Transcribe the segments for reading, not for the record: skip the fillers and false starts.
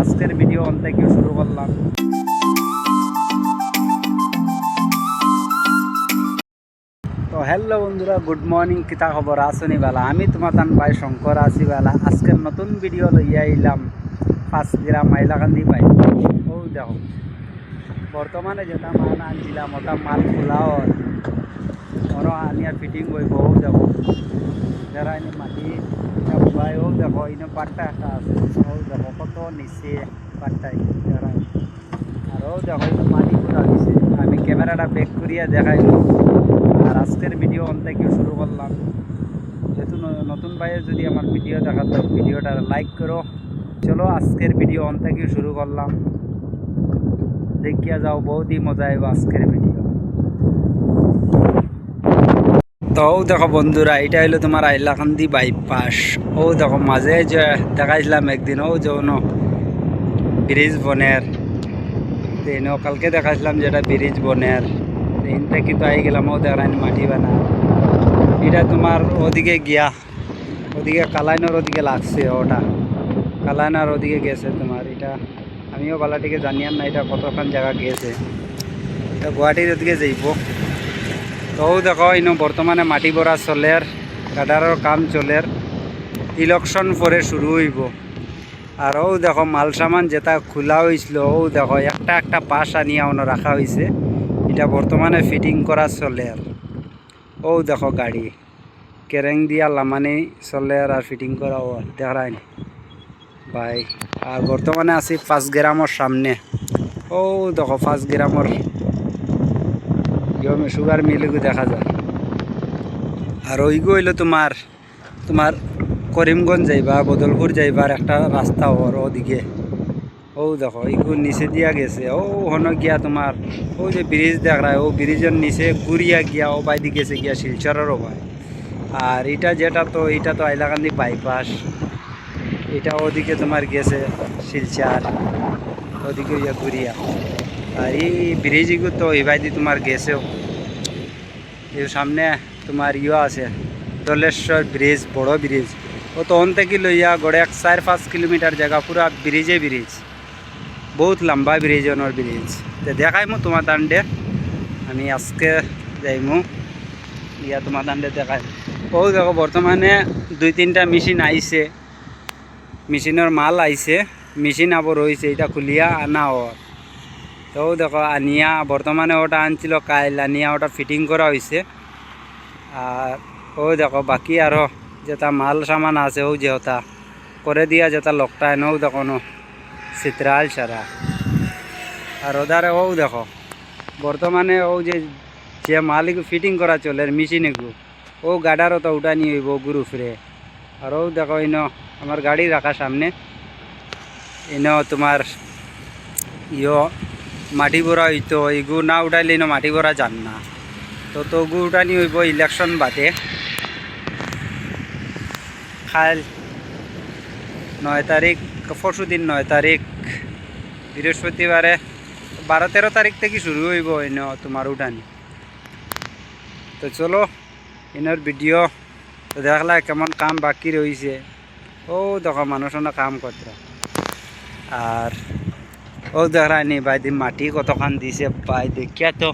আজকের video on থেকে শুরু করলাম। তো হ্যালো বন্ধুরা, গুড মর্নিং। কিতা খবর আসনি বেলা? আমি তোমার তান ভাই শঙ্কর আসি বেলা। আজকের নতুন ভিডিও লইয়া আইলাম 5 গ্রাম হাইলাকান্দি পাই। ও দেখো বর্তমানে যেটা মাল আনছিলাম ওটা মাল খোলাও ওরা আনিয়া ফিটিং করব। ও দেখো যারা এনে মাটি ভাই, ও দেখো এনে পাট্টা একটা আছে। ও দেখো কত নিচে পাট্টাই যারা। আর ও দেখো মাটি পুরা দিছে। আমি ক্যামেরাটা ব্যাক করিয়া দেখাইল। আর আজকের ভিডিও অন থেকে শুরু করলাম। যেহেতু নতুন ভাইয়ের যদি আমার ভিডিও দেখাতো ভিডিওটা লাইক করো। চলো আজকের ভিডিও অন থেকে শুরু করলাম। দেখিয়া যাও, বহুতই মজা আইব আজকের ভিডিও। তো ও দেখো বন্ধুরা, এটা হইলো তোমার হাইলাকান্দি বাইপাস। ও দেখো মাঝে যে দেখাইছিলাম একদিন, ও যৌন ব্রিজ বনের কালকে দেখাইছিলাম যেটা ব্রিজ বনের তিন থেকে তো আই গেলাম। ও দেখাই মাটি বানা এটা তোমার ওদিকে গিয়া ওদিকে কালাইনার ওদিকে লাগছে। ওটা কালাইনার ওদিকে গেছে তোমার। এটা আমিও বালাটিকে জানিয়াম না এটা কতক্ষণ জায়গা গেছে। এটা গুয়াহাটির ওদিকে যাইব। তো দেখো ইনো বর্তমানে মাটি ভরা চলের, গাডারের কাম চলের। ইলেকশন পরে শুরু হইব। আর ও দেখো মাল সামান যেটা খোলা হয়েছিল, ও দেখো একটা একটা পাশ আনিয়া অন্য রাখা হয়েছে। এটা বর্তমানে ফিটিং করা চলের। ও দেখো গাড়ি কেরেং দিয়া লামানি চলের আর ফিটিং করা ও দেখাই ভাই। আর বর্তমানে আছি 5 গ্রামের সামনে। ও দেখো 5 গ্রামের সুগার মিলগু দেখা যায়। আর ওইগু হইলো তোমার তোমার করিমগঞ্জ যাইবা, বদলপুর যাইবার একটা রাস্তা ওর ওদিকে। ও দেখো এইগু নিচে দিয়া গেছে। ও হন গিয়া তোমার ও যে ব্রিজ দেখ রা, ও ব্রিজের নিচে ঘুরিয়া গিয়া ও বাইদি গেছে গিয়া শিলচরেরও ভাই। আর এটা যেটা তো এটা তো হাইলাকান্দি বাইপাস। এটা ওদিকে তোমার গেছে শিলচর ওদিকে ইয়া ঘুরিয়া। আর এই ব্রিজগুলো তো এই বাইদি তোমার গেছেও। এর সামনে তোমার ইয়ে আছে দলেশ্বর ব্রিজ, বড় ব্রিজ। ও তো অন থেকে লইয়া গড়ে 4-5 কিলোমিটার জায়গা পুরা ব্রিজে ব্রিজ, বহুত লম্বা ব্রিজ ওনার ব্রিজ। তো দেখাইমু তোমার দান্ডে, আমি আজকে যাইমু ইয়া তোমার দান্ডে দেখাই। ও দেখো বর্তমানে 2-3টা মেশিন আইছে, মেশিনের মাল আইছে, মেশিন আবার রয়েছে এটা খুলিয়া আনা ওর। তো দেখো আনিয়া বর্তমানে ওটা আনছিল কাইল, আনিয়া ওটা ফিটিং করা হয়েছে। আর ও দেখো বাকি আরও যেটা মাল সামান আছে ও যেটা করে দিয়া যেটা লোকটা এনেও দেখো চিত্রাল সারা। আর ওদারে ও দেখো বর্তমানে ও যে মালিক ফিটিং করা চলে মেশিনেগু, ও গাডারও তো উঠা নিয়ে হইব গুরু ফিরে। আর ও দেখো ইনো আমার গাড়ি রাখা সামনে, ইনো তোমার ইয়ো মাটি ভরা হইতো। এইগু না উঠাইলে ইনো মাটি ভরা যান না। তো গু উঠানি হইব ইলেকশন বাদে। কাল 9 তারিখ, পরশু দিন 9 তারিখ বৃহস্পতিবারে 12-13 তারিখ থেকে শুরু হইব ইনো তোমার উঠানি। তো চলো ইনোর ভিডিও তো দেখলা কেমন কাম বাকি রয়েছে। ও দেখো মানুষ কাম করতে। আর ও দেখা নি বাইদি মাটি কতখান দিছে পাই দেখিয়া তো।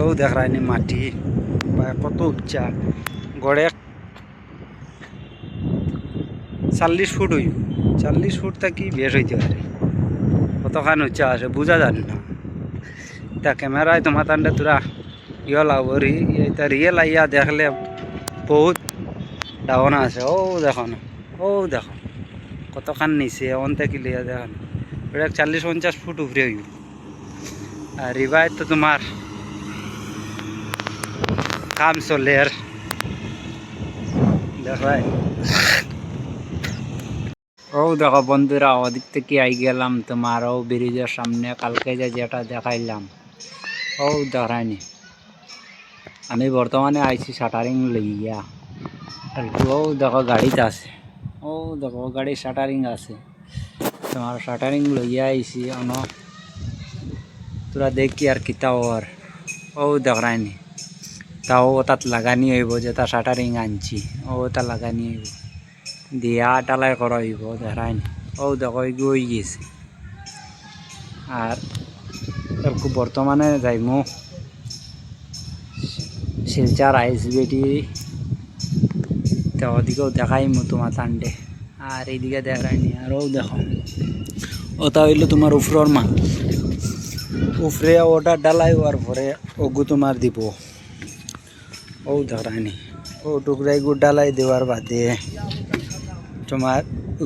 ও দেখা নি মাটি পায় কত উচ্চা, গড়ে 40 ফুট হইব। 40 ফুট থাকি বেশ হইতে পারে, কতখান উচ্চা আছে বোঝা জানি না। তা ক্যামেরায় তোমার তান্ডে তোরা ইয়ে লাগবো, এটা রিয়েল আইয়া দেখলে বহুত ডাউন আছে। ও দেখো না, ও দেখো কতখান নিচে অন থেকে লিয়া দেখো না, ওটা 40-50 ফুট উপরে হইব। আর রিবাই তো তোমার কাম চলে আর দেখায়। ও দেখো বন্ধুরা, ওদিক থেকে আই গেলাম তোমার ও ব্রিজের সামনে। কালকে যেটা দেখাইলাম ও দেখায়নি। আমি বর্তমানে আইছি শাটারিং লইয়া। আর ও দেখো গাড়িতে আছে, ও দেখো গাড়ি শাটারিং আছে তোমার। শাটারিং লইয়া আইছি অন তোরা দেখি আর কিতা ওর। ও দেখায়নি তাও তাত লাগানি হইব, যেটা শাটারিং আনছি ও তা লাগানি হইব। দিয়া ডালাই করা হইব দেখাই ও দেখো এগু হয়ে গেছে আর একটু বর্তমানে যাইমু শিলচার আইসবিটি তো ওদিকেও দেখাইমু তোমার তান্ডে আর এইদিকে দেখাইনি আর ও দেখো ওটা হইলো তোমার উফরর মা উফরে ওটা ডালাই হওয়ার পরে ওগু তোমার দিব ও দেখাইনি ও টুকরাই গু ডালাই দেওয়ার বাদে তোমার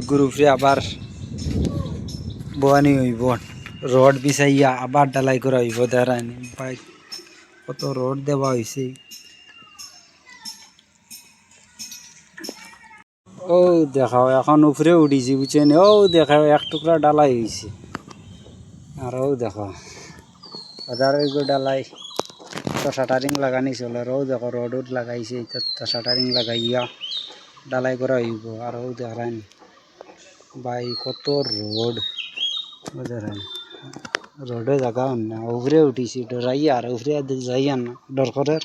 গ্রুপে আবার বোয়ানি হইব রড বিছাইয়া আবার ডালাই করা হইব দেখাইনি ভাই কত রড দেওয়া হয়েছে ও দেখাও এখন উপরে উঠিছি বুঝছেন ও দেখাও এক টুকরা ডালাই হয়েছে আর ও দেখো হাজার ডালাই তো শাটারিং লাগানি চলে ও দেখো রোড লাগাইছে তো শাটারিং লাগাইয়া ডালাই করা হইব আর ও দেখান ভাই কত রোড বুঝলেন রোডে জায়গা না উপরে উঠিছি ডরাইয়া আর উপরে যাইয়া না ডর করে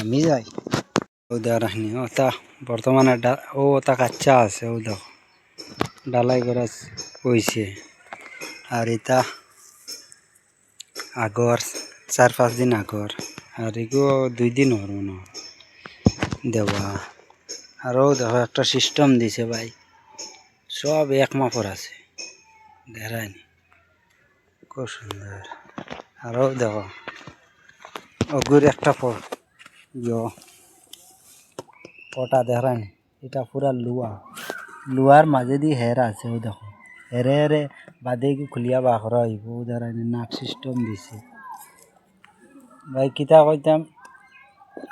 আমি যাই ও দেখানি ওটা বর্তমানে ও ওটা কাচ্চা আছে ও দেখো ডালাই করা হয়েছে আর এটা আগর 4-5 দিন আগর আর এগো 2 দিন হল না দেওয়া আরও দেখো একটা সিস্টেম দিছে ভাই সব এক মাপর আছে দেখায়নি খুব সুন্দর আরও দেখো অগুর একটা পটা দেখায়নি এটা পুরা লুয়ার মাঝে দিয়ে হের আছে ও দেখো হেরে হেরে বাদে কি খুলিয়া বাখর হইব ও দেখায়নি নাক সিস্টেম দিছে ভাই কিতা কইতাম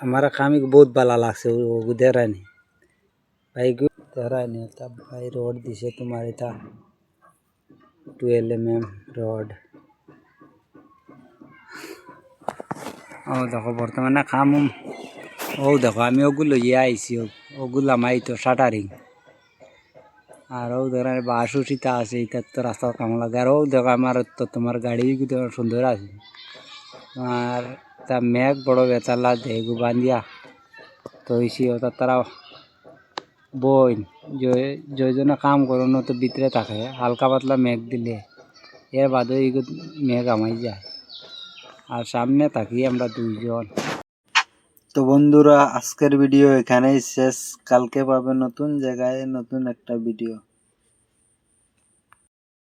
আমার কামি বহুত ভালো লাগছে ও দেখায়নি ভাই দেখায়নি এটা ভাই রড দিছে তোমার এটা 12 mm রড ও দেখো বর্তমানে কাম ও দেখো আমি ওগুলো ইয়ে আইছি ওগুলো আমাই তো শাটারিং আর ও ধর বাসুসিতা আছে এটা তো রাস্তার কাম লাগে আর ও দেখো আমার তো তোমার গাড়ি সুন্দর আছে আর তা মেঘ বড় বেতালা দেগু বান্ধিয়া তো হয়েছি ওটা তারা বইন জয়জনে কাম করো তো ভিতরে থাকে হালকা পাতলা মেঘ দিলে এর বাদে মেঘ আমাই যায় আর সামনে থাকি আমরা 2 জন। তো বন্ধুরা আজকের ভিডিও এখানেই শেষ কালকে পাবে নতুন জায়গায় নতুন একটা ভিডিও।